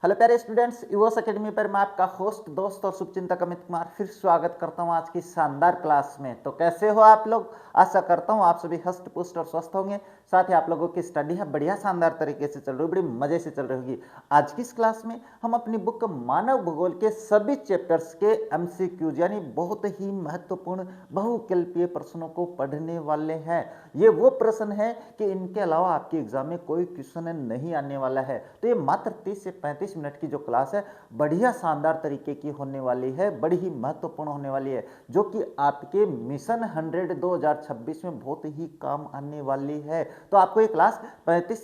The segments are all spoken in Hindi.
हेलो प्यारे स्टूडेंट्स, यूवर्स एकेडमी पर मैं आपका होस्ट दोस्त और शुभचिंतक अमित कुमार फिर स्वागत करता हूं आज की शानदार क्लास में। तो कैसे हो आप लोग? आशा करता हूं आप सभी हष्ट पुष्ट और स्वस्थ होंगे। साथ ही आप लोगों की स्टडी है बढ़िया शानदार तरीके से चल रही, बड़ी मजे से चल रही होगी। आज की इस क्लास में हम अपनी बुक मानव भूगोल के सभी चैप्टर्स के MCQs यानी बहुत ही महत्वपूर्ण बहुकल्पीय प्रश्नों को पढ़ने वाले हैं। ये वो प्रश्न है कि इनके अलावा आपके एग्जाम में कोई क्वेश्चन नहीं आने वाला है। तो ये मात्र 30 से 35 मिनट की जो क्लास है बढ़िया शानदार तरीके की होने वाली है, बड़ी ही महत्वपूर्ण होने वाली है, जो कि आपके मिशन 100 2026 में बहुत ही काम आने वाली है। तो आपको ये क्लास 30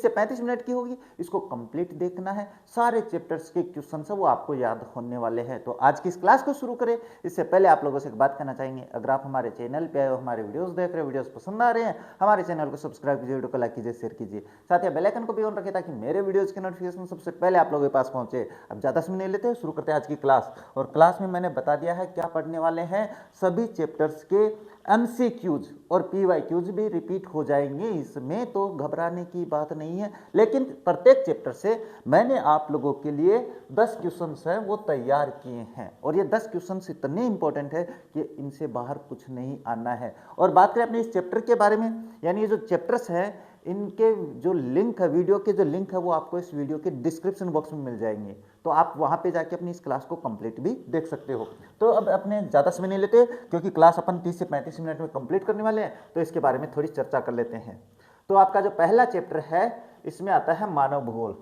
से 35 मिनट की होगी, इसको कंप्लीट देखना है। सारे चैप्टर्स के क्वेश्चन है वो आपको याद होने वाले हैं। तो आज की इस क्लास को शुरू करें इससे पहले आप लोगों से एक बात कहना चाहेंगे, अगर आप हमारे चैनल पे आए हो, हमारे वीडियोस देख रहे हो, वीडियोस पसंद आ रहे हैं, हमारे चैनल को सब्सक्राइब कीजिए, वीडियो को लाइक कीजिए, शेयर कीजिए, साथ ही बेल आइकन को भी ऑन रखिए ताकि मेरे वीडियोस के नोटिफिकेशन सबसे पहले आप लोगों के पास पहुंचे। अब ज़्यादा समय नहीं लेते, शुरू करते हैं आज की क्लास। और क्लास में मैंने बता दिया है क्या पढ़ने वाले हैं, सभी चैप्टर्स के MCQs और PYQs भी रिपीट हो जाएंगे, इसमें तो घबराने की बात नहीं है। लेकिन प्रत्येक चैप्टर से मैंने आप लोगों के लिए 10 क्वेश्चंस हैं वो तैयार किए हैं, और ये 10 क्वेश्चंस इतने इंपॉर्टेंट है कि इनसे बाहर कुछ नहीं आना है। और बात करें अपने इस चैप्टर के बारे में, यानी ये जो चैप्टर्स हैं इनके जो लिंक है, वीडियो के जो लिंक है वो आपको इस वीडियो के डिस्क्रिप्शन बॉक्स में मिल जाएंगे, तो आप वहां पे जाके अपनी इस क्लास को कंप्लीट भी देख सकते हो। तो अब अपने ज़्यादा समय नहीं लेते, क्योंकि क्लास अपन 30 से 35 मिनट में कंप्लीट करने वाले हैं, तो इसके बारे में थोड़ी चर्चा कर लेते हैं। तो आपका जो पहला चैप्टर है इसमें आता है मानव भूगोल।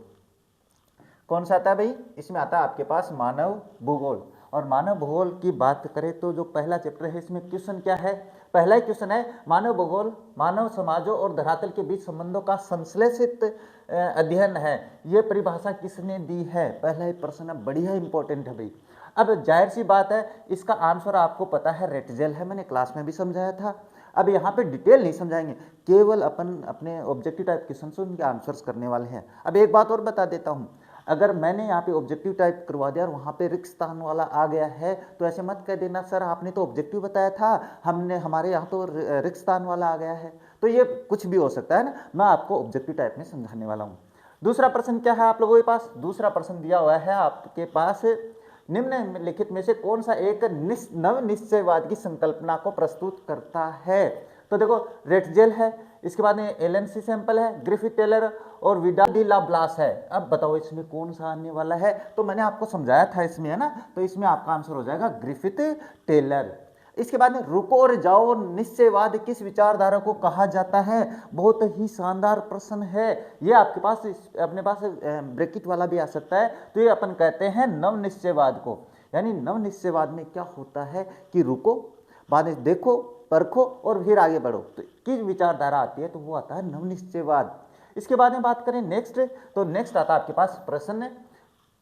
कौन सा आता है भाई? इसमें आता है आपके पास मानव भूगोल। और मानव भूगोल की बात करें तो जो पहला चैप्टर है इसमें क्वेश्चन क्या है? पहला ही क्वेश्चन है, मानव भूगोल मानव समाजों और धरातल के बीच संबंधों का संश्लेषित अध्ययन है, ये परिभाषा किसने दी है? पहला ही प्रश्न है, बढ़िया इंपॉर्टेंट है भाई। अब जाहिर सी बात है इसका आंसर आपको पता है, रेटजेल है, मैंने क्लास में भी समझाया था। अब यहाँ पे डिटेल नहीं समझाएंगे, केवल अपन अपने ऑब्जेक्टिव टाइप क्वेश्चन से उनके आंसर्स करने वाले हैं। अब एक बात और बता देता हूँ, अगर मैंने यहाँ पे ऑब्जेक्टिव टाइप करवा दिया और वहाँ पे रिक्त स्थान वाला आ गया है तो ऐसे मत कह देना सर आपने तो ऑब्जेक्टिव बताया था, हमारे यहाँ तो रिक्त स्थान वाला आ गया है। तो ये कुछ भी हो सकता है ना, मैं आपको ऑब्जेक्टिव टाइप में समझाने वाला हूँ। दूसरा प्रश्न क्या है आप लोगों के पास? दूसरा प्रश्न दिया हुआ है आपके पास, निम्नलिखित में से कौन सा एक नव निश्चयवाद की संकल्पना को प्रस्तुत करता है? तो देखो, रेटजेल है, इसके बाद में एलन सैंपल है, ग्रिफिथ टेलर और विडाल डी ला ब्लास है। अब बताओ इसमें कौन सा आने वाला है? तो मैंने आपको समझाया था इसमें, है ना, तो इसमें आपका आंसर हो जाएगा ग्रिफिथ टेलर। इसके बाद में रुको और जाओ निश्चयवाद किस विचारधारा को कहा जाता है? बहुत ही शानदार प्रश्न है ये। आपके पास अपने पास ब्रैकेट वाला भी आ सकता है। तो ये अपन कहते हैं नव निश्चयवाद को, यानी नव निश्चयवाद में क्या होता है कि रुको, बाद में देखो, परखो और फिर आगे बढ़ो, तो किस विचारधारा आती है? तो वो आता है नव निश्चयवाद। इसके बाद में बात करें नेक्स्ट, तो नेक्स्ट आता है आपके पास प्रश्न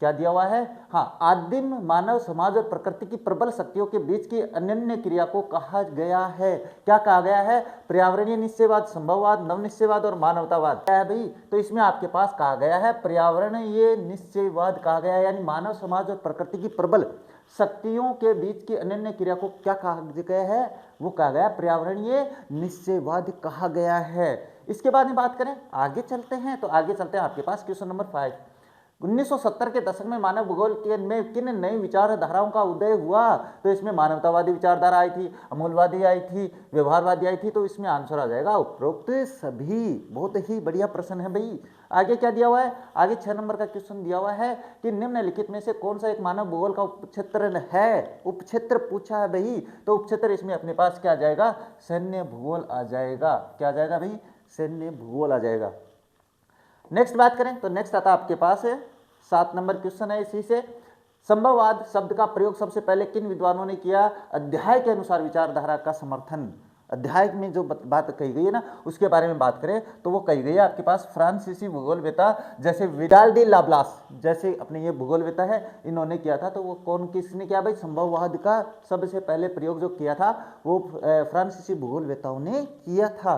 क्या दिया हुआ है? हाँ, आदिम मानव समाज और प्रकृति की प्रबल शक्तियों के बीच की अनन्य क्रिया को कहा गया है। क्या कहा गया है? पर्यावरणीय निश्चयवाद, संभववाद, नव निश्चयवाद और मानवतावाद। क्या है भाई? तो इसमें आपके पास कहा गया है पर्यावरणीय निश्चयवाद कहा गया है, यानी मानव समाज और प्रकृति की प्रबल शक्तियों के बीच की अनन्य क्रिया को क्या कहा गया है? वो कहा गया पर्यावरणीय निश्चयवाद कहा गया है। इसके बाद में बात करें, आगे चलते हैं, तो आगे चलते हैं आपके पास क्वेश्चन नंबर 5। 1970 के दशक में मानव भूगोल के में किन नई विचारधाराओं का उदय हुआ? तो इसमें मानवतावादी विचारधारा आई थी, अमूलवादी आई थी, व्यवहारवादी आई थी। तो इसमें आंसर आ जाएगा उपरोक्त सभी। बहुत ही बढ़िया प्रश्न है भाई। आगे क्या दिया हुआ है? आगे 6 नंबर का क्वेश्चन दिया हुआ है कि निम्नलिखित में से कौन सा एक मानव भूगोल का उपक्षेत्र है? उपक्षेत्र पूछा है भाई, तो उपक्षेत्र इसमें अपने पास क्या आ जाएगा? सैन्य भूगोल आ जाएगा। क्या आ जाएगा भाई? सैन्य भूगोल आ जाएगा। नेक्स्ट बात करें तो नेक्स्ट आता आपके पास है 7 नंबर क्वेश्चन है इसी से, संभववाद शब्द का प्रयोग सबसे पहले किन विद्वानों ने किया? अध्याय के अनुसार विचारधारा का समर्थन। अध्याय में जो बात कही गई है ना, उसके बारे में बात करें तो वो कही गई है आपके पास फ्रांसीसी भूगोलवेता जैसे विडाल डी ला ब्लास जैसे अपने ये भूगोलवेता है, इन्होंने किया था। तो वो कौन किसने किया भाई? संभववाद का सबसे पहले प्रयोग जो किया था वो फ्रांसीसी भूगोलवेताओं ने किया था।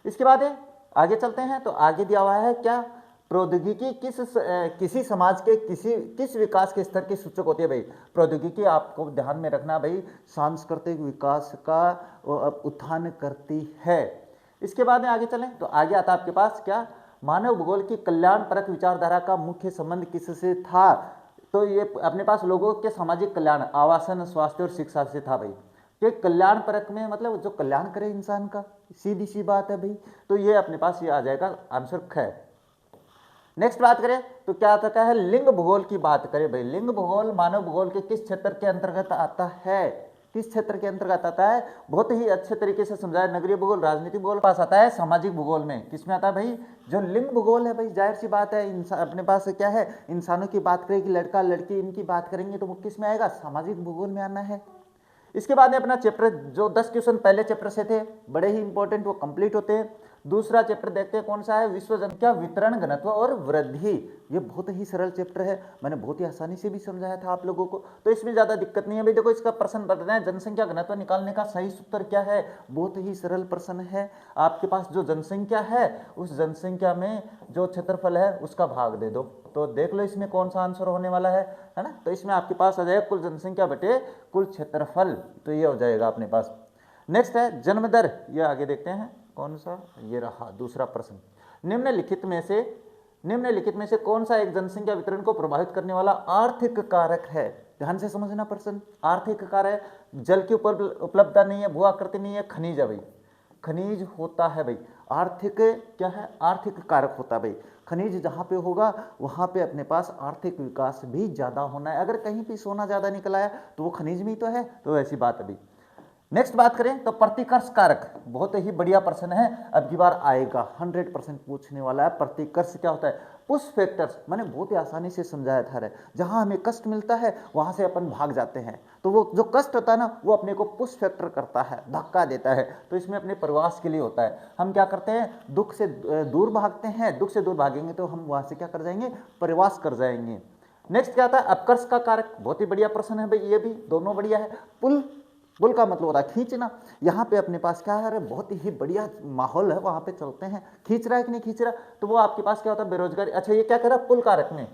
इसके बाद आगे चलते हैं, तो आगे दिया हुआ है क्या? प्रौद्योगिकी किसी समाज के किस विकास के स्तर की सूचक होती है भाई? प्रौद्योगिकी आपको ध्यान में रखना भाई, सांस्कृतिक विकास का उत्थान करती है। इसके बाद में आगे चलें तो आगे आता है आपके पास क्या? मानव भूगोल की कल्याणपरक विचारधारा का मुख्य संबंध किससे था? तो ये अपने पास लोगों के सामाजिक कल्याण, आवासन, स्वास्थ्य और शिक्षा से था भाई। कि कल्याणपरक में मतलब जो कल्याण करे इंसान का, सीधी सी बात है भाई। तो ये अपने पास ये आ जाएगा आंसर ख। नेक्स्ट बात करें तो क्या आता है, लिंग भूगोल की बात करें भाई। लिंग भूगोल मानव भूगोल के किस क्षेत्र के अंतर्गत आता है? किस क्षेत्र के अंतर्गत आता है? बहुत ही अच्छे तरीके से समझाया। नगरीय भूगोल, राजनीतिक भूगोल पास आता है, सामाजिक भूगोल में किसमें आता है भाई? जो लिंग भूगोल है भाई, जाहिर सी बात है इंसान अपने पास क्या है, इंसानों की बात करें कि लड़का लड़की इनकी बात करेंगे तो वो किस में आएगा? सामाजिक भूगोल में आना है। इसके बाद में अपना चैप्टर जो 10 क्वेश्चन पहले चैप्टर से थे बड़े ही इंपॉर्टेंट, वो कंप्लीट होते हैं। दूसरा चैप्टर देखते हैं कौन सा है, विश्व जनसंख्या वितरण, घनत्व और वृद्धि। ये बहुत ही सरल चैप्टर है, मैंने बहुत ही आसानी से भी समझाया था आप लोगों को, तो इसमें ज्यादा दिक्कत नहीं है भाई। देखो इसका प्रश्न बता रहे हैं, जनसंख्या घनत्व निकालने का सही सूत्र क्या है? बहुत ही सरल प्रश्न है। आपके पास जो जनसंख्या है उस जनसंख्या में जो क्षेत्रफल है उसका भाग दे दो, तो देख लो इसमें कौन सा आंसर होने वाला है ना। तो इसमें आपके पास आ जाएगा कुल जनसंख्या बटे कुल क्षेत्रफल, तो ये हो जाएगा अपने पास। नेक्स्ट है जन्म दर, ये आगे देखते हैं कौन सा, ये रहा दूसरा प्रश्न। निम्नलिखित में से कौन सा एक जनसंख्या वितरण को प्रभावित करने वाला आर्थिक कारक है? ध्यान से समझना प्रश्न। आर्थिक कारक, जल की उपलब्धता नहीं है, भू आकृति नहीं है, खनिज है भाई, खनिज होता है भाई। आर्थिक क्या है? आर्थिक कारक होता है भाई। खनिज जहाँ पे होगा वहाँ पे अपने पास आर्थिक विकास भी ज़्यादा होना है। अगर कहीं पे सोना ज़्यादा निकला है तो वो खनिज में ही तो है, तो ऐसी बात अभी। नेक्स्ट बात करें तो प्रतिकर्ष कारक, बहुत ही बढ़िया प्रश्न है, अब की बार आएगा 100% पूछने वाला है। प्रतिकर्ष क्या होता है? पुश फैक्टर्स, मैंने बहुत ही आसानी से समझाया था। जहां हमें कष्ट मिलता है वहां से अपन भाग जाते हैं, तो वो जो कष्ट होता है ना वो अपने को पुश फैक्टर करता है, धक्का देता है। तो इसमें अपने प्रवास के लिए होता है। हम क्या करते हैं? दुख से दूर भागते हैं, दुख से दूर भागेंगे तो हम वहां से क्या कर जाएंगे? प्रवास कर जाएंगे। नेक्स्ट क्या आता है? अपकर्ष का कारक, बहुत ही बढ़िया प्रश्न है भाई, ये भी दोनों बढ़िया है। पुल का मतलब होता है खींचना। यहाँ पे अपने पास क्या है, बहुत ही बढ़िया माहौल है, वहाँ पे चलते हैं, खींच रहा है कि नहीं खींच रहा, तो वो आपके पास क्या होता है? बेरोजगारी। अच्छा ये क्या कह रहा है? पुल कारक में,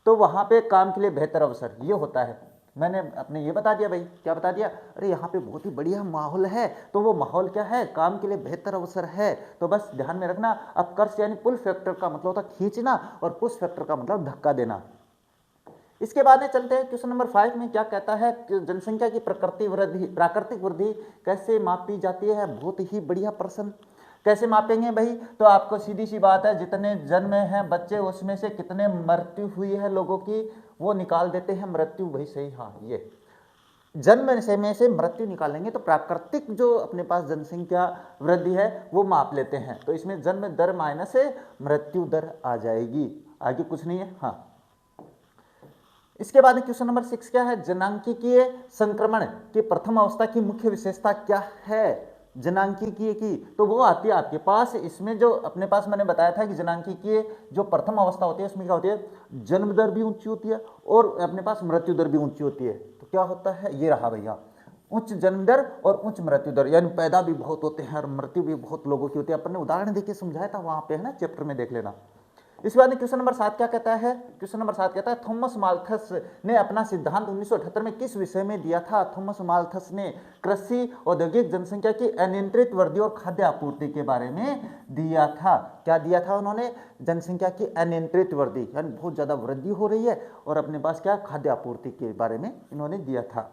तो वहाँ पे काम के लिए बेहतर अवसर, ये होता है। मैंने अपने ये बता दिया भाई, क्या बता दिया? अरे यहाँ पे बहुत ही बढ़िया माहौल है, तो वो माहौल क्या है? काम के लिए बेहतर अवसर है। तो बस ध्यान में रखना, अपकर्ष यानी पुल फैक्टर का मतलब होता है खींचना, और पुश फैक्टर का मतलब धक्का देना। इसके बाद में चलते हैं क्वेश्चन नंबर 5 में, क्या कहता है कि जनसंख्या की प्राकृतिक वृद्धि कैसे मापी जाती है? बहुत ही बढ़िया प्रश्न। कैसे मापेंगे भाई? तो आपको सीधी सी बात है, जितने जन्म हैं बच्चे उसमें से कितने मृत्यु हुई है लोगों की, वो निकाल देते हैं। मृत्यु भाई सही, हाँ ये जन्म से में से मृत्यु निकालेंगे तो प्राकृतिक जो अपने पास जनसंख्या वृद्धि है वो माप लेते हैं। तो इसमें जन्म दर माइनस मृत्यु दर आ जाएगी, आगे कुछ नहीं है। हाँ, इसके बाद क्वेश्चन नंबर 6 क्या है? जनांकीय संक्रमण की प्रथम अवस्था की मुख्य विशेषता क्या है? जनांकीय की तो वो आती है आपके पास, इसमें जो अपने पास मैंने बताया था कि जनांकीय जो प्रथम अवस्था होती है उसमें क्या होती है? जन्म दर भी ऊंची होती है और अपने पास मृत्यु दर भी ऊंची होती है। तो क्या होता है? ये रहा भैया, उच्च जन्म दर और उच्च मृत्यु दर, यानी पैदा भी बहुत होते हैं और मृत्यु भी बहुत लोगों की होती है। अपन ने उदाहरण देके समझाया था वहां पे, है ना, चैप्टर में देख लेना। इस बाद क्वेश्चन नंबर 7 क्या कहता है? क्वेश्चन नंबर 7 कहता है थॉमस माल्थस ने अपना सिद्धांत 1978 में किस विषय में दिया था? थॉमस माल्थस ने कृषि, औद्योगिक जनसंख्या की अनियंत्रित वृद्धि और खाद्य आपूर्ति के बारे में दिया था। क्या दिया था उन्होंने? जनसंख्या की अनियंत्रित वृद्धि, यानी बहुत ज्यादा वृद्धि हो रही है और अपने पास क्या खाद्य आपूर्ति के बारे में इन्होंने दिया था।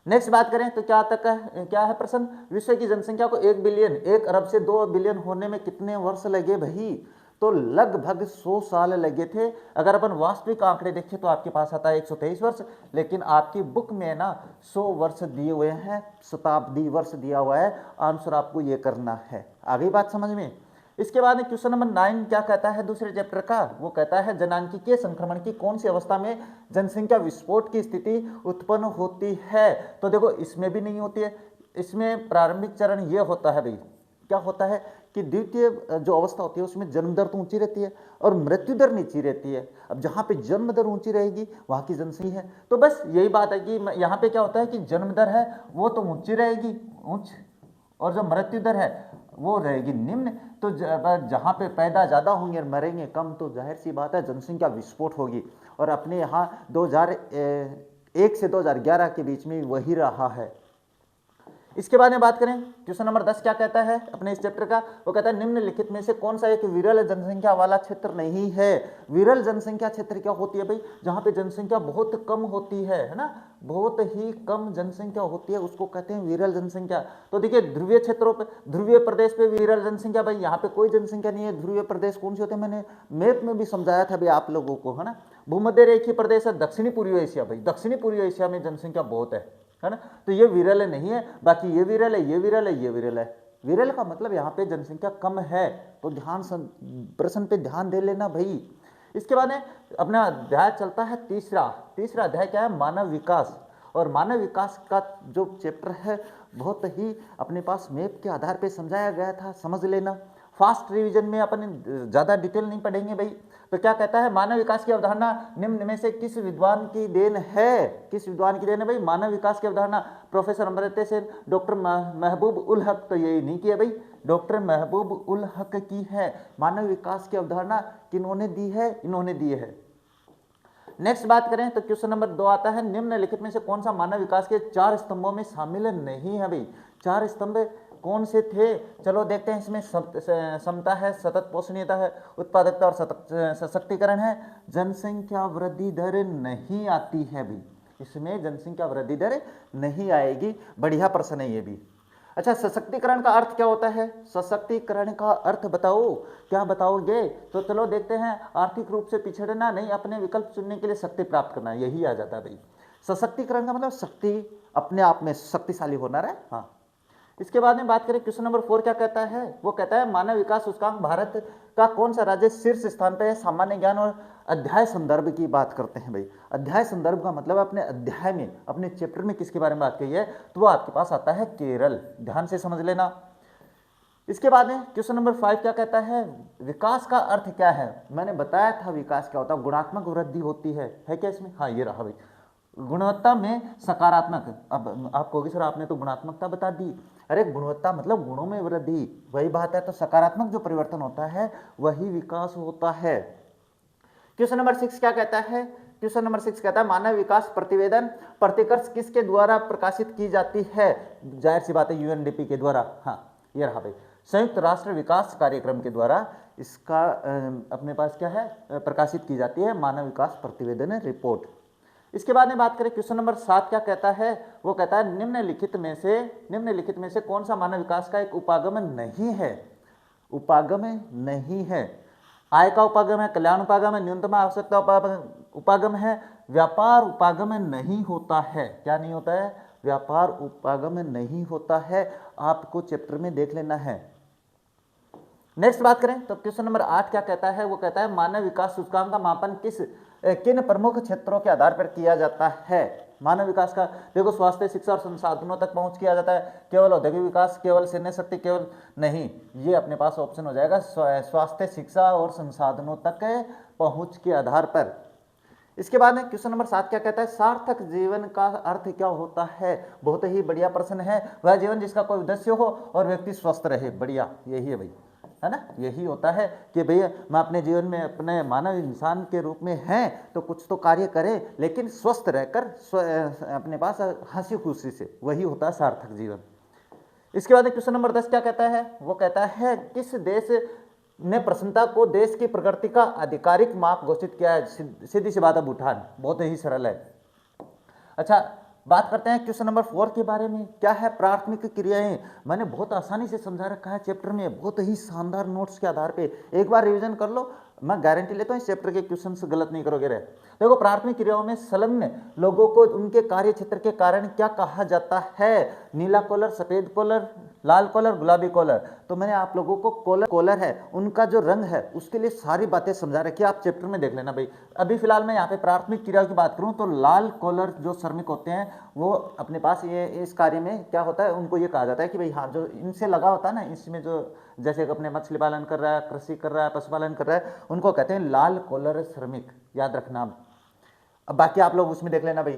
नेक्स्ट बात करें तो क्या है प्रश्न? विश्व की जनसंख्या को 1 बिलियन 1 अरब से 2 बिलियन होने में कितने वर्ष लगे भाई? तो लगभग 100 साल लगे थे। अगर अपन वास्तविक आंकड़े देखें तो आपके पास आता है 123 वर्ष, लेकिन आपकी बुक में ना 100 वर्ष दिए हुए हैं, शताब्दी वर्ष दिया हुआ है। आंसर आपको ये करना है। आ गई बात समझ में? इसके बाद क्वेश्चन नंबर 9 क्या कहता है दूसरे चैप्टर का? वो कहता है जनांकीय संक्रमण की कौन सी अवस्था में जनसंख्या विस्फोट की स्थिति उत्पन्न होती है? तो देखो इसमें भी नहीं होती है। इसमें प्रारंभिक चरण ये होता है भाई, क्या होता है कि द्वितीय जो अवस्था होती है उसमें जन्म दर तो ऊंची रहती है और मृत्यु दर नीची रहती है। अब जहाँ पे जन्म दर ऊंची रहेगी वहाँ की जनसंख्या है, तो बस यही बात है कि यहाँ पे क्या होता है कि जन्म दर है वो तो ऊंची रहेगी, उच्च, और जो मृत्यु दर है वो रहेगी निम्न। तो जहाँ पे पैदा ज़्यादा होंगे और मरेंगे कम, तो जाहिर सी बात है जनसंख्या विस्फोट होगी। और अपने यहाँ 2001 से 2011 के बीच में वही रहा है। इसके बाद में बात करें क्वेश्चन नंबर 10 क्या कहता है अपने इस चैप्टर का, वो कहता है निम्नलिखित में से कौन सा एक विरल जनसंख्या वाला क्षेत्र नहीं है। विरल जनसंख्या क्षेत्र क्या होती है भाई, जहां पे जनसंख्या बहुत कम होती है ना, बहुत ही कम जनसंख्या होती है, उसको कहते हैं विरल जनसंख्या। तो देखिए ध्रुवीय क्षेत्रों पे, ध्रुवीय प्रदेश पे विरल जनसंख्या, भाई यहाँ पे कोई जनसंख्या नहीं है। ध्रुवीय प्रदेश कौन से होते हैं, मैंने मैप में भी समझाया था भाई आप लोगों को, है ना। भूमध्य रेखीय प्रदेश है दक्षिणी पूर्वी एशिया, भाई दक्षिणी पूर्वी एशिया में जनसंख्या बहुत है ना। तो ये विरल नहीं है, बाकी ये विरल है, ये विरल है, ये विरल है। विरल का मतलब यहाँ पे जनसंख्या कम है, तो ध्यान प्रश्न पे ध्यान दे लेना भाई। इसके बाद में अपना अध्याय चलता है तीसरा अध्याय क्या है, मानव विकास। और मानव विकास का जो चैप्टर है बहुत ही अपने पास मैप के आधार पे समझाया गया था, समझ लेना। फास्ट रिवीजन में अपन ज़्यादा डिटेल नहीं पढ़ेंगे भाई। तो क्या कहता है, मानव विकास की अवधारणा निम्न में से किस विद्वान की देन है, किस विद्वान की देन है भाई। मानव विकास की अवधारणा प्रोफेसर अमर्त्य सेन, डॉक्टर महबूब उल हक, तो यही नहीं किया भाई, डॉक्टर महबूब उल हक की है। मानव विकास की अवधारणा किन्होंने दी है, इन्होंने दी है। नेक्स्ट बात करें तो क्वेश्चन नंबर 2 आता है, निम्नलिखित में से कौन सा मानव विकास के 4 स्तंभों में शामिल नहीं है भाई। 4 स्तंभ कौन से थे, चलो देखते हैं। इसमें समता है, सतत पोषणीयता है, उत्पादकता और सशक्तिकरण है। जनसंख्या वृद्धि दर नहीं आती है भाई, इसमें जनसंख्या वृद्धि दर नहीं आएगी। बढ़िया प्रश्न है ये भी। अच्छा, सशक्तिकरण का अर्थ क्या होता है, सशक्तिकरण का अर्थ बताओ, क्या बताओगे। तो चलो देखते हैं, आर्थिक रूप से पिछड़ना नहीं, अपने विकल्प चुनने के लिए शक्ति प्राप्त करना, यही आ जाता है भाई। सशक्तिकरण का मतलब शक्ति, अपने आप में शक्तिशाली होना है। हाँ, इसके बाद में बात करें क्वेश्चन नंबर 4 क्या कहता है, वो कहता है मानव विकास सूचकांक भारत का कौन सा राज्य शीर्ष स्थान पे है। सामान्य ज्ञान और अध्याय संदर्भ की बात करते हैं भाई। अध्याय संदर्भ का मतलब अपने अध्याय में, अपने चैप्टर में किसके बारे में बात की है, तो वो आपके पास आता है केरल, ध्यान से समझ लेना। इसके बाद में क्वेश्चन नंबर 5 क्या कहता है, विकास का अर्थ क्या है। मैंने बताया था विकास क्या होता है, गुणात्मक वृद्धि होती है क्या इसमें, हाँ ये रहा भाई, गुणवत्ता में सकारात्मक। अब आप कहोगे सर आपने तो गुणात्मकता बता दी, अरे गुणवत्ता मतलब गुणों में वृद्धि, वही बात है। तो सकारात्मक जो परिवर्तन होता है वही विकास होता है। क्वेश्चन नंबर 6 क्या कहता है, क्वेश्चन नंबर 6 कहता है मानव विकास प्रतिवेदन प्रतिकर्ष किसके द्वारा प्रकाशित की जाती है। जाहिर सी बात है यूएनडीपी के द्वारा, हाँ ये रहा भाई, संयुक्त राष्ट्र विकास कार्यक्रम के द्वारा इसका अपने पास क्या है, प्रकाशित की जाती है मानव विकास प्रतिवेदन रिपोर्ट। इसके बाद में बात करें क्वेश्चन नंबर 7 क्या कहता है, वो कहता है निम्नलिखित में से कौन सा मानव विकास का एक उपागम नहीं है। उपागम नहीं है, आय का उपागम है, कल्याण उपागम है, न्यूनतम आवश्यकता उपागम है, व्यापार उपागम नहीं होता है। क्या नहीं होता है, व्यापार उपागम नहीं होता है, आपको चैप्टर में देख लेना है। नेक्स्ट बात करें तो क्वेश्चन नंबर 8 क्या कहता है, वो कहता है मानव विकास सूचकांक का मापन किन प्रमुख क्षेत्रों के आधार पर किया जाता है। मानव विकास का देखो, स्वास्थ्य, शिक्षा और संसाधनों तक पहुंच किया जाता है, केवल औद्योगिक विकास, केवल सैन्य शक्ति, केवल नहीं, ये अपने पास ऑप्शन हो जाएगा स्वास्थ्य, शिक्षा और संसाधनों तक पहुंच के आधार पर। इसके बाद में क्वेश्चन नंबर 7 क्या कहता है, सार्थक जीवन का अर्थ क्या होता है। बहुत ही बढ़िया प्रश्न है, वह जीवन जिसका कोई उद्देश्य हो और व्यक्ति स्वस्थ रहे, बढ़िया यही है भाई, है ना। यही होता है कि भैया मैं अपने जीवन में अपने मानव इंसान के रूप में हैं तो कुछ तो कार्य करें, लेकिन स्वस्थ रहकर अपने पास हंसी खुशी से, वही होता है सार्थक जीवन। इसके बाद क्वेश्चन नंबर 10 क्या कहता है, वो कहता है किस देश ने प्रसन्नता को देश की प्रगति का आधिकारिक माप घोषित किया है। सीधी सी बात है, भूटान, बहुत ही सरल है। अच्छा, बात करते हैं क्वेश्चन नंबर 4 के बारे में, क्या है प्राथमिक क्रियाएं। मैंने बहुत आसानी से समझा रखा है चैप्टर में, बहुत ही शानदार नोट्स के आधार पे, एक बार रिवीजन कर लो, मैं गारंटी लेता हूँ इस चैप्टर के क्वेश्चन से गलत नहीं करोगे रे। देखो, प्राथमिक क्रियाओं में संलग्न लोगों को उनके कार्य क्षेत्र के कारण क्या कहा जाता है। नीला कॉलर, सफेद कॉलर, लाल कॉलर, गुलाबी कॉलर। तो मैंने आप लोगों को कॉलर है उनका जो रंग है उसके लिए सारी बातें समझा रखी है, आप चैप्टर में देख लेना भाई। अभी फिलहाल मैं यहाँ पे प्राथमिक क्रियाओं की बात करूँ तो लाल कॉलर जो श्रमिक होते हैं वो अपने पास ये इस कार्य में क्या होता है, उनको ये कहा जाता है कि भाई हाँ जो इनसे लगा होता है ना, इसमें जो जैसे अपने मछली पालन कर रहा है, कृषि कर रहा है, पशुपालन कर रहा है, उनको कहते हैं लाल कॉलर श्रमिक, याद रखना। अब बाकी आप लोग उसमें देख लेना भाई।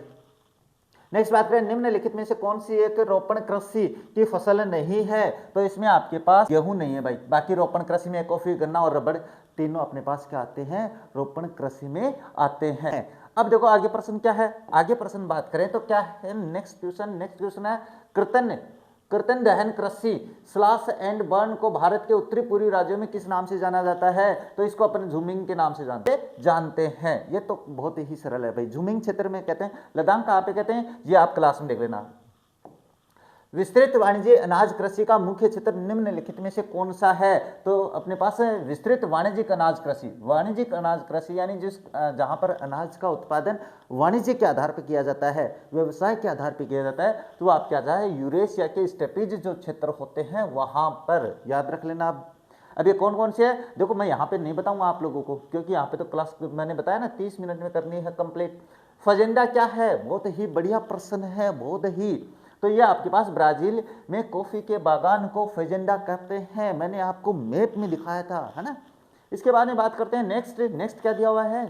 नेक्स्ट बात करें, निम्नलिखित में से कौन सी एक रोपण कृषि की फसल नहीं है। तो इसमें आपके पास गेहूं नहीं है भाई, बाकी रोपण कृषि में कॉफी, गन्ना और रबड़ तीनों अपने पास क्या आते हैं, रोपण कृषि में आते हैं। अब देखो आगे प्रश्न क्या है, आगे प्रश्न बात करें तो क्या है, नेक्स्ट क्वेश्चन है कृतन कर्तन दहन कृषि स्लैश एंड बर्न को भारत के उत्तरी पूर्वी राज्यों में किस नाम से जाना जाता है? तो इसको अपन झूमिंग के नाम से जानते हैं। ये तो बहुत ही सरल है भाई। झूमिंग क्षेत्र में कहते हैं। लद्दाख कहाँ पे कहते हैं, ये आप क्लास में देख लेना। विस्तृत वाणिज्य अनाज कृषि का मुख्य क्षेत्र निम्नलिखित में से कौन सा है? तो अपने पास है विस्तृत वाणिज्यिक अनाज कृषि। वाणिज्यिक अनाज कृषि यानी जिस जहां पर अनाज का उत्पादन वाणिज्य के आधार पर किया जाता है, व्यवसाय के आधार पर किया जाता है, तो आप क्या जाए यूरेशिया के स्टेपीज जो क्षेत्र होते हैं वहां पर याद रख लेना आप। अब ये कौन कौन से है देखो, मैं यहाँ पे नहीं बताऊंगा आप लोगों को, क्योंकि यहाँ पे तो क्लास मैंने बताया ना 30 मिनट में करनी है कंप्लीट। फजेंडा क्या है? बहुत ही बढ़िया प्रश्न है, बहुत ही। तो ये आपके पास ब्राजील में कॉफी के बागान को फेजेंडा कहते हैं, मैंने आपको मैप में दिखाया था, है ना। इसके बाद में बात करते हैं नेक्स्ट क्या दिया हुआ है,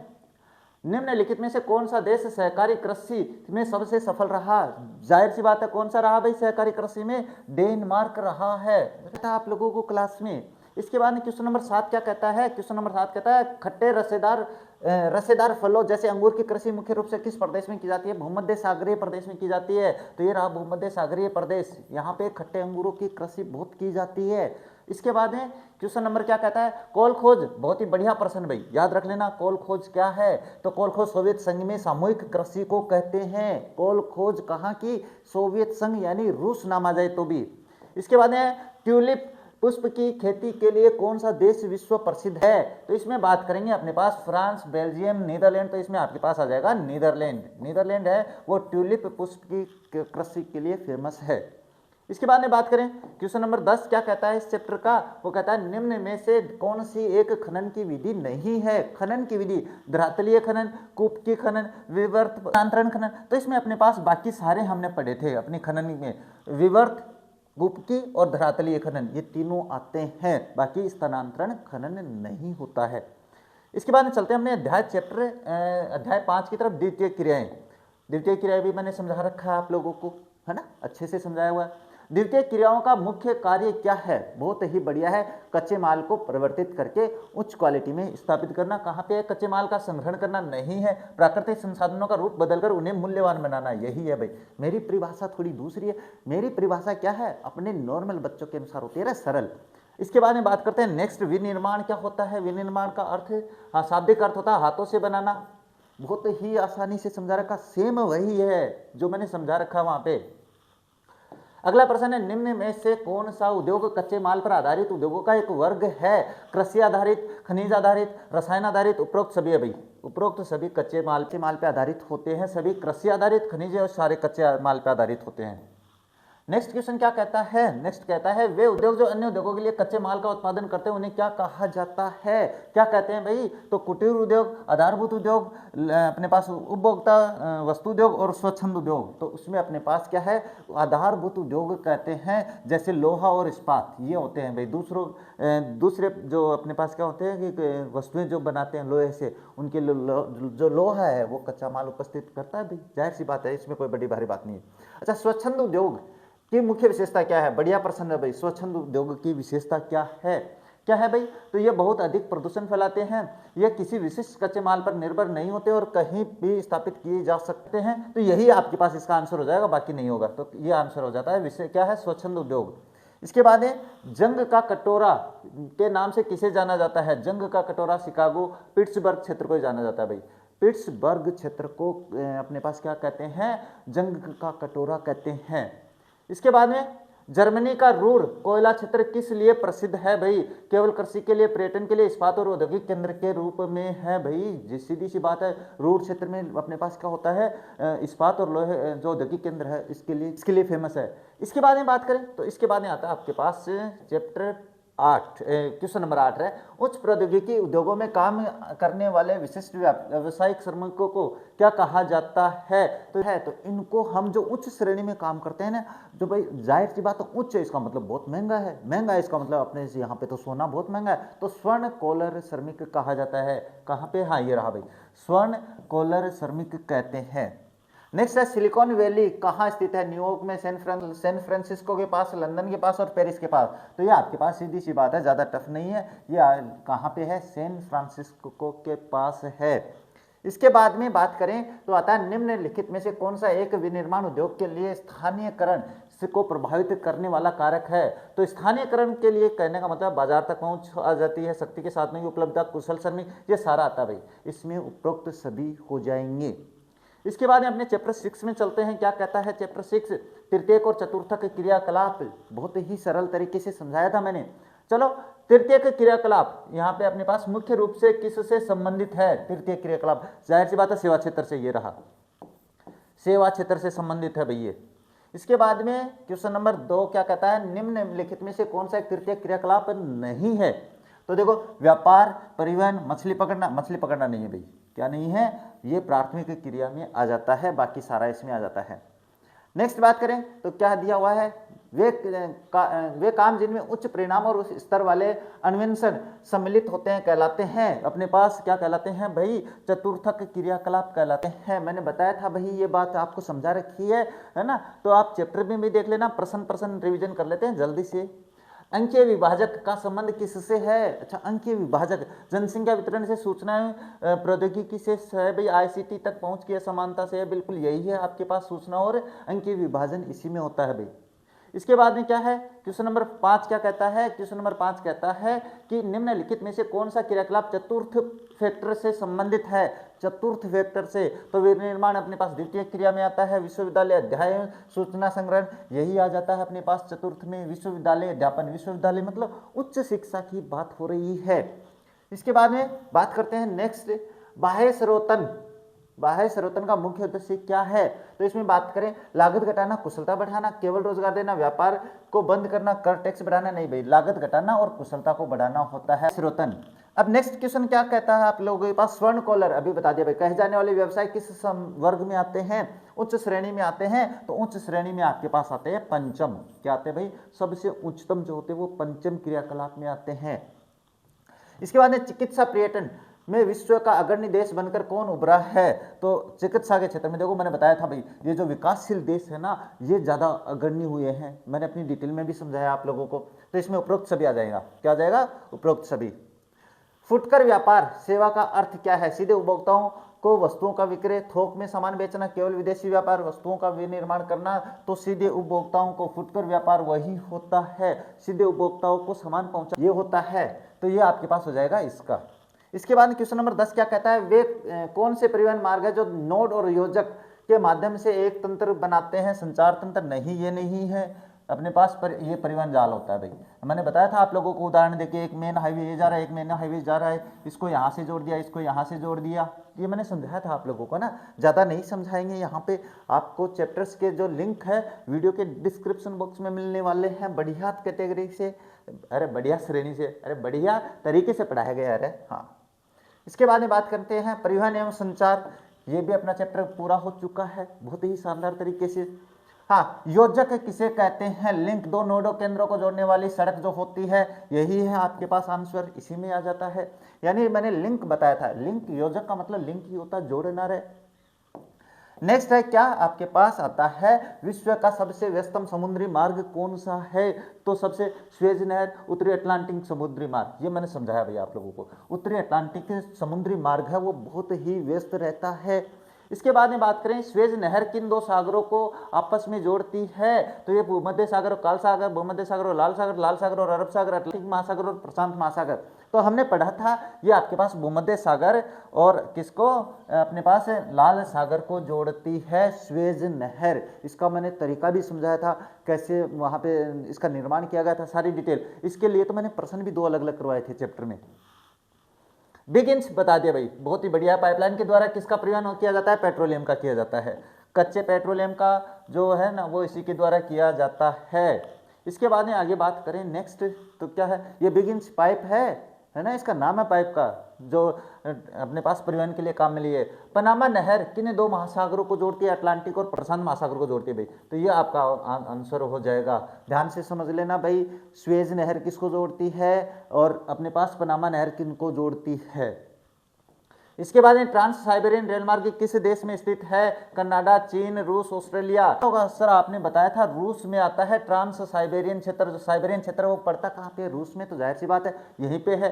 निम्नलिखित में से कौन सा देश सहकारी कृषि में सबसे सफल रहा? जाहिर सी बात है, कौन सा रहा भाई सहकारी कृषि में? डेनमार्क रहा है, बताया आप लोगों को क्लास में। इसके बाद में क्वेश्चन नंबर 7 क्या कहता है? क्वेश्चन नंबर 7 कहता है खट्टे रसेदार फलों जैसे अंगूर की कृषि मुख्य रूप से किस प्रदेश में की जाती है? भूमध्य सागरीय प्रदेश में की जाती है। तो ये रहा भूमध्य सागरीय प्रदेश, यहाँ पे खट्टे अंगूरों की कृषि बहुत की जाती है। इसके बाद में क्वेश्चन नंबर क्या कहता है? कोल खोज, बहुत ही बढ़िया प्रश्न भाई, याद रख लेना। कोल खोज क्या है? तो कोल खोज सोवियत संघ में सामूहिक कृषि को कहते हैं। कोल खोज कहाँ की? सोवियत संघ यानी रूस नाम आ जाए तो भी। इसके बाद में ट्यूलिप पुष्प की खेती के लिए कौन सा देश विश्व प्रसिद्ध है? तो इसमें बात करेंगे अपने पास फ्रांस, बेल्जियम, नीदरलैंड, तो इसमें आपके पास आ जाएगा नीदरलैंड है वो ट्यूलिप पुष्प की कृषि के लिए फेमस है। इसके बाद में बात करें क्वेश्चन नंबर 10 क्या कहता है इस चैप्टर का? वो कहता है निम्न में से कौन सी एक खनन की विधि नहीं है? खनन की विधि, धरातलीय खनन, कूप खनन, विवर्त स्थानांतरण खनन। तो इसमें अपने पास बाकी सारे हमने पढ़े थे अपनी खनन में, विवर्त, गुप्की और धरातलीय खनन, ये तीनों आते हैं, बाकी स्थानांतरण खनन नहीं होता है। इसके बाद में चलते हैं हमने अध्याय 5 की तरफ, द्वितीय क्रियाएं। द्वितीय क्रियाएं भी मैंने समझा रखा है आप लोगों को, है ना, अच्छे से समझाया हुआ है। द्वितीय क्रियाओं का मुख्य कार्य क्या है? बहुत ही बढ़िया है, कच्चे माल को परिवर्तित करके उच्च क्वालिटी में स्थापित करना। कहाँ पे है? कच्चे माल का संग्रहण करना नहीं है, प्राकृतिक संसाधनों का रूप बदलकर उन्हें मूल्यवान बनाना, यही है भाई। मेरी परिभाषा थोड़ी दूसरी है, मेरी परिभाषा क्या है? अपने नॉर्मल बच्चों के अनुसार होती है, सरल। इसके बाद में बात करते हैं नेक्स्ट, विनिर्माण क्या होता है? विनिर्माण का अर्थ, शाब्दिक अर्थ होता है हाथों से बनाना। बहुत ही आसानी से समझा रखा, सेम वही है जो मैंने समझा रखा वहां पे। अगला प्रश्न है निम्न में से कौन सा उद्योग कच्चे माल पर आधारित उद्योगों का एक वर्ग है? कृषि आधारित, खनिज आधारित, रसायन आधारित, उपरोक्त सभी है भाई। उपरोक्त सभी कच्चे माल पे आधारित होते हैं, सभी कृषि आधारित, खनिज और सारे कच्चे माल पे आधारित होते हैं। नेक्स्ट क्वेश्चन क्या कहता है? नेक्स्ट कहता है वे उद्योग जो अन्य उद्योगों के लिए कच्चे माल का उत्पादन करते हैं उन्हें क्या कहा जाता है? क्या कहते हैं भाई? तो कुटीर उद्योग, आधारभूत उद्योग, अपने पास उपभोक्ता वस्तु उद्योग और स्वच्छंद उद्योग। तो उसमें अपने पास क्या है? आधारभूत उद्योग कहते हैं, जैसे लोहा और इस्पात, ये होते हैं भाई। दूसरे जो अपने पास क्या होते हैं कि वस्तुएं जो बनाते हैं लोहे से, उनके जो लोहा है वो कच्चा माल उपस्थित करता है भाई, जाहिर सी बात है, इसमें कोई बड़ी भारी बात नहीं है। अच्छा, स्वच्छंद उद्योग की मुख्य विशेषता क्या है? बढ़िया प्रश्न है भाई। स्वच्छंद उद्योग की विशेषता क्या है? क्या है भाई? तो ये बहुत अधिक प्रदूषण फैलाते हैं, ये किसी विशिष्ट कच्चे माल पर निर्भर नहीं होते और कहीं भी स्थापित किए जा सकते हैं। तो यही आपके पास इसका आंसर हो जाएगा, बाकी नहीं होगा। तो ये आंसर हो जाता है, विषय क्या है? स्वच्छंद उद्योग। इसके बाद है जंग का कटोरा के नाम से किसे जाना जाता है? जंग का कटोरा शिकागो, पिट्सबर्ग क्षेत्र को जाना जाता है भाई। पिट्सबर्ग क्षेत्र को अपने पास क्या कहते हैं? जंग का कटोरा कहते हैं। इसके बाद में जर्मनी का रूर कोयला क्षेत्र किस लिए प्रसिद्ध है भाई? केवल कृषि के लिए, पर्यटन के लिए, इस्पात और औद्योगिक केंद्र के रूप में है भाई। सीधी सी बात है, रूर क्षेत्र में अपने पास क्या होता है? इस्पात और लोहे जो औद्योगिक केंद्र है इसके लिए फेमस है। इसके बाद में बात करें तो इसके बाद में आता है आपके पास चैप्टर 8, क्वेश्चन नंबर 8 है उच्च प्रौद्योगिकी उद्योगों में काम करने वाले विशिष्ट व्यावसायिक श्रमिकों को क्या कहा जाता है? तो इनको हम जो उच्च श्रेणी में काम करते हैं ना, जो भाई जाहिर सी बात है उच्च इसका मतलब बहुत महंगा है, महंगा इसका मतलब अपने यहाँ पे तो सोना बहुत महंगा है, तो स्वर्ण कॉलर श्रमिक कहा जाता है। कहाँ पे? हाँ, ये रहा भाई, स्वर्ण कॉलर श्रमिक कहते हैं। नेक्स्ट है सिलिकॉन वैली कहाँ स्थित है? न्यूयॉर्क में, सैन फ्रांसिस्को के पास, लंदन के पास और पेरिस के पास। तो ये आपके पास सीधी सी बात है, ज़्यादा टफ नहीं है। ये कहाँ पे है? सैन फ्रांसिस्को के पास है। इसके बाद में बात करें तो आता है निम्नलिखित में से कौन सा एक विनिर्माण उद्योग के लिए स्थानीयकरण को प्रभावित करने वाला कारक है। तो स्थानीयकरण के लिए कहने का मतलब बाजार तक पहुंच आ जाती है, शक्ति के साधनों की उपलब्धता, कुशल श्रमिक, ये सारा आता है भाई, इसमें उपरोक्त सभी हो जाएंगे। इसके बाद अपने चैप्टर 6 में चलते हैं। क्या कहता है चैप्टर 6? तृतीयक और चतुर्थक क्रियाकलाप। बहुत ही सरल तरीके से समझाया था मैंने। चलो, तृतीयक क्रियाकलाप यहाँ पे अपने पास मुख्य रूप से किससे संबंधित है? तृतीय क्रियाकलाप जाहिर सी बात है सेवा क्षेत्र से, ये रहा, सेवा क्षेत्र से संबंधित है भैया। इसके बाद में क्वेश्चन नंबर 2 क्या कहता है? निम्नलिखित में से कौन सा एक तृतीय क्रियाकलाप नहीं है? तो देखो, व्यापार, परिवहन, मछली पकड़ना, मछली पकड़ना नहीं है भाई, क्या नहीं है? ये प्राथमिक क्रिया में आ जाता है, बाकी सारा इसमें आ जाता है। नेक्स्ट बात करें तो क्या दिया हुआ है? वे काम जिनमें उच्च परिणाम और उस स्तर वाले अन्वेषण सम्मिलित होते हैं कहलाते हैं अपने पास, क्या कहलाते हैं भाई? चतुर्थक क्रियाकलाप कहलाते हैं। मैंने बताया था भाई, ये बात आपको समझा रखी है ना? तो आप चैप्टर में भी देख लेना, प्रश्न रिवीजन कर लेते हैं जल्दी से। अंकीय विभाजक का संबंध किससे है? अच्छा, अंकीय विभाजक जनसंख्या वितरण से, सूचना प्रौद्योगिकी से है भाई, आईसीटी तक पहुंच की असमानता से है, बिल्कुल यही है आपके पास सूचना और अंकीय विभाजन इसी में होता है भाई। इसके बाद में क्या है? क्वेश्चन नंबर 5 क्या कहता है? क्वेश्चन नंबर 5 कहता है कि निम्नलिखित में से कौन सा क्रियाकलाप चतुर्थ फैक्टर से संबंधित है? चतुर्थ फैक्टर से, तो विनिर्माण अपने पास द्वितीय क्रिया में आता है, विश्वविद्यालय अध्ययन, सूचना संग्रहण यही आ जाता है अपने पास चतुर्थ में, विश्वविद्यालय अध्यापन, विश्वविद्यालय मतलब उच्च शिक्षा की बात हो रही है। इसके बाद में बात करते हैं नेक्स्ट, बाह्य स्रोतन। बाह्य स्रोतन का मुख्य उद्देश्य क्या है? तो इसमें बात करें, लागत घटाना, कुशलता बढ़ाना, केवल रोजगार देना, व्यापार को बंद करना, कर टैक्स बढ़ाना, नहीं भाई, लागत घटाना और कुशलता को बढ़ाना होता है स्रोतन। अब नेक्स्ट क्वेश्चन क्या कहता है आप लोगों के पास? स्वर्ण कॉलर, अभी बता दिया भाई, कहे जाने वाले व्यवसाय किस वर्ग में आते हैं? उच्च श्रेणी में आते हैं। तो उच्च श्रेणी में आपके पास आते हैं पंचम। क्या आते हैं भाई? सबसे उच्चतम जो होते हैं वो पंचम क्रियाकलाप में आते हैं। इसके बाद में चिकित्सा पर्यटन में विश्व का अग्रणी देश बनकर कौन उभरा है? तो चिकित्सा के क्षेत्र में देखो, मैंने बताया था भाई, ये जो विकासशील देश है ना, ये ज़्यादा अग्रणी हुए हैं। मैंने अपनी डिटेल में भी समझाया आप लोगों को। तो इसमें उपरोक्त सभी आ जाएगा। क्या आ जाएगा? उपरोक्त सभी। फुटकर व्यापार सेवा का अर्थ क्या है? सीधे उपभोक्ताओं को वस्तुओं का विक्रय, थोक में सामान बेचना, केवल विदेशी व्यापार, वस्तुओं का विनिर्माण करना। तो सीधे उपभोक्ताओं को, फुटकर व्यापार वही होता है, सीधे उपभोक्ताओं को सामान पहुंचा, ये होता है। तो ये आपके पास हो जाएगा इसका। इसके बाद क्वेश्चन नंबर 10 क्या कहता है? वे कौन से परिवहन मार्ग है जो नोड और योजक के माध्यम से एक तंत्र बनाते हैं? संचार तंत्र नहीं, ये नहीं है अपने पास, पर ये परिवहन जाल होता है भाई। मैंने बताया था आप लोगों को, उदाहरण देखिए, एक मेन हाईवे ये जा रहा है, एक मेन हाईवे जा रहा है, इसको यहाँ से जोड़ दिया, इसको यहाँ से जोड़ दिया, ये मैंने समझाया था आप लोगों को ना। ज़्यादा नहीं समझाएंगे, यहाँ पे आपको चैप्टर्स के जो लिंक है वीडियो के डिस्क्रिप्शन बॉक्स में मिलने वाले हैं, बढ़िया कैटेगरी से, अरे बढ़िया श्रेणी से, अरे बढ़िया तरीके से पढ़ाया गया है। हाँ, इसके बाद में बात करते हैं परिवहन एवं संचार। ये भी अपना चैप्टर पूरा हो चुका है बहुत ही शानदार तरीके से। हाँ, योजक किसे कहते हैं? लिंक, दो नोडों केंद्रों को जोड़ने वाली सड़क जो होती है, यही है आपके पास आंसर, इसी में आ जाता है। यानी मैंने लिंक बताया था, लिंक, योजक का मतलब लिंक ही होता है, जोड़ना रहे। नेक्स्ट है क्या आपके पास आता है? विश्व का सबसे व्यस्तम समुद्री मार्ग कौन सा है? तो सबसे स्वेज नहर, उत्तरी अटलांटिक समुद्री मार्ग, ये मैंने समझाया भैया आप लोगों को। उत्तरी अटलांटिक समुद्री मार्ग है, वो बहुत ही व्यस्त रहता है। इसके बाद में बात करें, स्वेज नहर किन दो सागरों को आपस में जोड़ती है? तो ये भूमध्य सागर और काल सागर, भूमध्य सागर और लाल सागर और अरब सागर, अटलांटिक महासागर और प्रशांत महासागर। तो हमने पढ़ा था ये आपके पास भूमध्य सागर और किसको अपने पास लाल सागर को जोड़ती है स्वेज नहर। इसका मैंने तरीका भी समझाया था, कैसे वहाँ पे इसका निर्माण किया गया था, सारी डिटेल। इसके लिए तो मैंने प्रश्न भी 2 अलग-अलग करवाए थे चैप्टर में। बिगिंस बता दिया भाई, बहुत ही बढ़िया। पाइपलाइन के द्वारा किसका परिवहन किया जाता है? पेट्रोलियम का किया जाता है। कच्चे पेट्रोलियम का जो है ना, वो इसी के द्वारा किया जाता है। इसके बाद में आगे बात करें नेक्स्ट, तो क्या है? ये बिगिंस पाइप है ना, इसका नाम है पाइप का, जो अपने पास परिवहन के लिए काम में लिए। पनामा नहर किन 2 महासागरों को जोड़ती है? अटलांटिक और प्रशांत महासागर को जोड़ती है भाई। तो ये आपका आंसर हो जाएगा। ध्यान से समझ लेना भाई, स्वेज नहर किसको जोड़ती है और अपने पास पनामा नहर किनको जोड़ती है। इसके बाद में ट्रांस साइबेरियन रेल मार्ग किस देश में स्थित है? कनाडा, चीन, रूस, ऑस्ट्रेलिया। होगा सर, आपने बताया था रूस में आता है ट्रांस साइबेरियन क्षेत्र। जो साइबेरियन क्षेत्र वो पड़ता कहाँ पे? रूस में। तो जाहिर सी बात है यहीं पे है।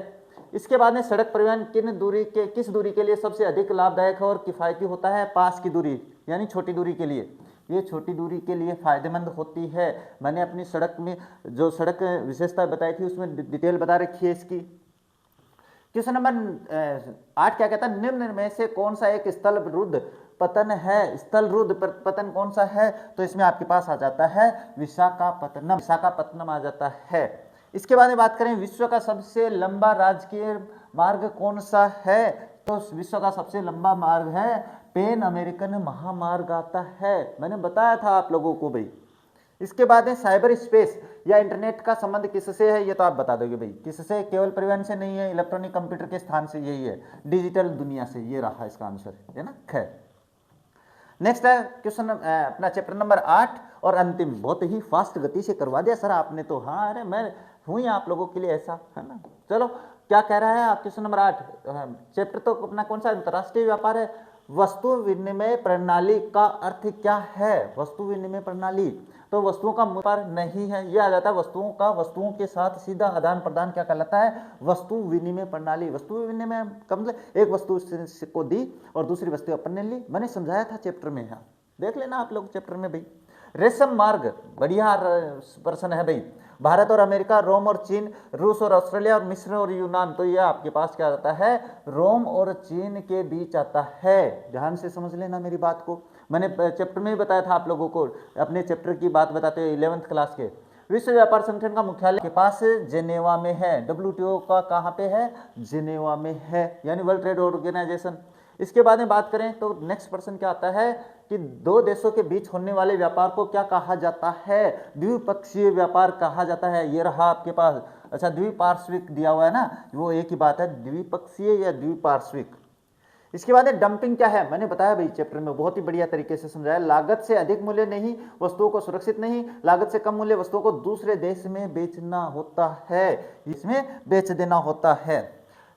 इसके बाद में सड़क परिवहन किस दूरी के लिए सबसे अधिक लाभदायक है और किफायती होता है? पास की दूरी, यानी छोटी दूरी के लिए। ये छोटी दूरी के लिए फ़ायदेमंद होती है। मैंने अपनी सड़क में जो सड़क विशेषता बताई थी उसमें डिटेल बता रखी है इसकी। क्वेश्चन नंबर 8 क्या कहता है, निम्न में से कौन सा एक स्थलरुद्ध पतन है? स्थलरुद्ध पतन कौन सा है? तो इसमें आपके पास आ जाता है विशाखापत्तनम, विशाखापत्तनम आ जाता है। इसके बाद में बात करें विश्व का सबसे लंबा राजकीय मार्ग कौन सा है? तो विश्व का सबसे लंबा मार्ग है पैन अमेरिकन महामार्ग आता है, मैंने बताया था आप लोगों को भाई। इसके बाद है साइबर स्पेस या इंटरनेट का संबंध किससे है? ये तो आप बता दोगे भाई, किससे? केवल परिवहन से नहीं है, इलेक्ट्रॉनिक कंप्यूटर के स्थान से, यही है डिजिटल दुनिया से। ये रहा इसका आंसर, है ना। खैर नेक्स्ट है क्वेश्चन अपना चैप्टर नंबर 8 और अंतिम। बहुत ही फास्ट गति से करवा दिया सर आपने तो। हाँ अरे मैं हूँ आप लोगों के लिए ऐसा, है ना। चलो क्या कह रहा है आप क्वेश्चन नंबर 8 चैप्टर तो अपना कौन सा? अंतर्राष्ट्रीय व्यापार है। वस्तु विनिमय प्रणाली का अर्थ क्या है? वस्तु विनिमय प्रणाली तो वस्तुओं का व्यापार नहीं है, यह आ जाता है वस्तुओं का वस्तुओं के साथ सीधा आदान प्रदान क्या कहलाता है? वस्तु विनिमय प्रणाली। वस्तु विनिमय का मतलब एक वस्तु को दी और दूसरी वस्तु अपन ने ली, मैंने समझाया था चैप्टर में। यहाँ देख लेना आप लोग चैप्टर में भाई। रेशम मार्ग बढ़िया प्रश्न है भाई। भारत और अमेरिका, रोम और चीन, रूस और ऑस्ट्रेलिया और मिस्र और यूनान, तो यह आपके पास क्या आता है? रोम और चीन के बीच आता है। ध्यान से समझ लेना मेरी बात को, मैंने चैप्टर में ही बताया था आप लोगों को, अपने चैप्टर की बात बताते हुए 11th क्लास के। विश्व व्यापार संगठन का मुख्यालय के पास जेनेवा में है। WTO का कहाँ पे है? जेनेवा में है, यानी वर्ल्ड ट्रेड ऑर्गेनाइजेशन। इसके बाद में बात करें तो नेक्स्ट प्रश्न क्या आता है कि दो देशों के बीच होने वाले व्यापार को क्या कहा जाता है? द्विपक्षीय व्यापार कहा जाता है। ये रहा आपके पास। अच्छा द्विपार्श्विक दिया हुआ है ना, वो एक ही बात है, द्विपक्षीय या द्विपार्श्विक। इसके बाद डंपिंग क्या है? मैंने बताया भाई चैप्टर में बहुत ही बढ़िया तरीके से समझाया। लागत से अधिक मूल्य नहीं, वस्तुओं को सुरक्षित नहीं, लागत से कम मूल्य वस्तुओं को दूसरे देश में बेचना होता है, इसमें बेच देना होता है।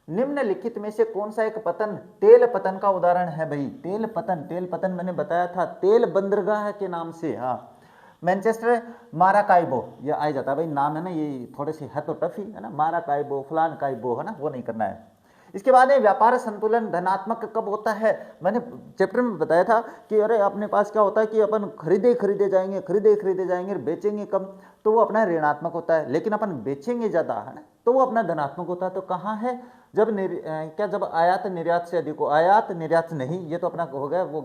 निम्नलिखित में से कौन सा एक पतन तेल पतन का उदाहरण है भाई? तेल पतन मैंने बताया था तेल बंदरगाह के नाम से। हाँ मैनचेस्टर माराकाइबो, ये आ जाता है भाई, नाम है ना ये, थोड़े से है तो टफ ही है ना, माराकाइबो फलान काइबो, है ना, वो नहीं करना है। इसके बाद व्यापार संतुलन धनात्मक कब होता है? मैंने चैप्टर में बताया था कि अरे अपने पास क्या होता है कि अपन खरीदे जाएंगे बेचेंगे कम, तो वो अपना ऋणात्मक होता है, लेकिन अपन बेचेंगे ज़्यादा, है ना, तो वो अपना धनात्मक होता है। तो कहाँ है? जब जब आयात निर्यात से अधिक हो। आयात निर्यात नहीं, ये तो अपना हो गया वो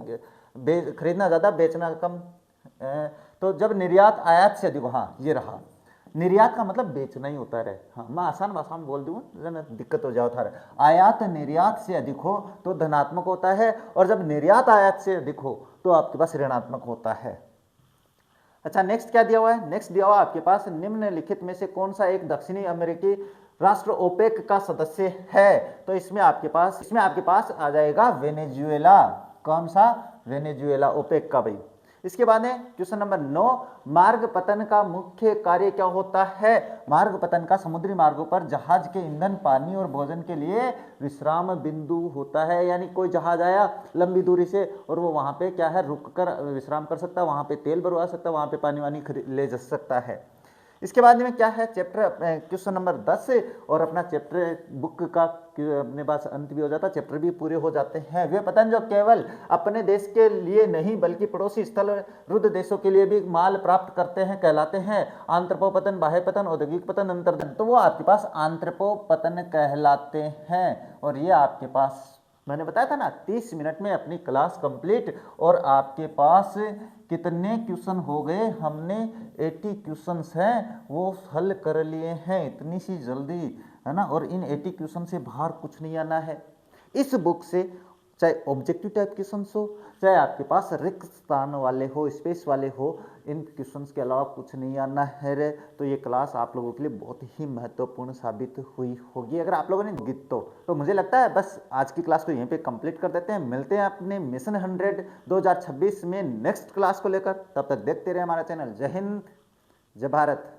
खरीदना ज़्यादा बेचना कम। तो जब निर्यात आयात से अधिक हो, हाँ ये रहा, निर्यात का मतलब बेचना ही होता है। हाँ मैं आसान भाषा में बोल दूंगा, दिक्कत हो जाओ था। आयात निर्यात से अधिक हो तो धनात्मक होता है, और जब निर्यात आयात से अधिक हो तो आपके पास ऋणात्मक होता है। अच्छा नेक्स्ट क्या दिया हुआ है? नेक्स्ट दिया हुआ आपके पास निम्नलिखित में से कौन सा एक दक्षिणी अमेरिकी राष्ट्र ओपेक का सदस्य है? तो इसमें आपके पास आ जाएगा वेनेजुएला। कौन सा? वेनेजुएला, ओपेक का भाई। इसके बाद है क्वेश्चन नंबर 9, मार्ग पतन का मुख्य कार्य क्या होता है? मार्ग पतन का समुद्री मार्गों पर जहाज के ईंधन, पानी और भोजन के लिए विश्राम बिंदु होता है। यानी कोई जहाज आया लंबी दूरी से और वो वहां पे क्या है, रुक कर विश्राम कर सकता है, वहां पे तेल भरवा सकता है, वहां पे पानी वानी ले जा सकता है। इसके बाद में क्या है, चैप्टर क्वेश्चन नंबर 10 और अपना चैप्टर बुक का अपने पास अंत भी हो जाता है, चैप्टर भी पूरे हो जाते हैं। वे पतन जो केवल अपने देश के लिए नहीं बल्कि पड़ोसी स्थल रुद्ध देशों के लिए भी माल प्राप्त करते हैं कहलाते हैं आंत्रपो पतन, बाह्य पतन, औद्योगिक पतन, अंतर्जन। तो वो आपके पास आंत्रपो पतन कहलाते हैं। और ये आपके पास मैंने बताया था ना 30 मिनट में अपनी क्लास कंप्लीट, और आपके पास कितने क्वेश्चन हो गए? हमने 80 क्वेश्चंस हैं वो हल कर लिए हैं इतनी सी जल्दी, है ना। और इन 80 क्वेश्चन से बाहर कुछ नहीं आना है इस बुक से, चाहे ऑब्जेक्टिव टाइप क्वेश्चन हो, चाहे आपके पास रिक्त स्थान वाले हो, स्पेस वाले हो, इन क्वेश्चंस के अलावा कुछ नहीं आना है रे। तो ये क्लास आप लोगों के लिए बहुत ही महत्वपूर्ण साबित हुई होगी अगर आप लोगों ने गित तो मुझे लगता है बस आज की क्लास को यहीं पे कंप्लीट कर देते हैं। मिलते हैं अपने मिशन 100 2026 में नेक्स्ट क्लास को लेकर। तब तक देखते रहे हमारा चैनल। जय हिंद, जय भारत।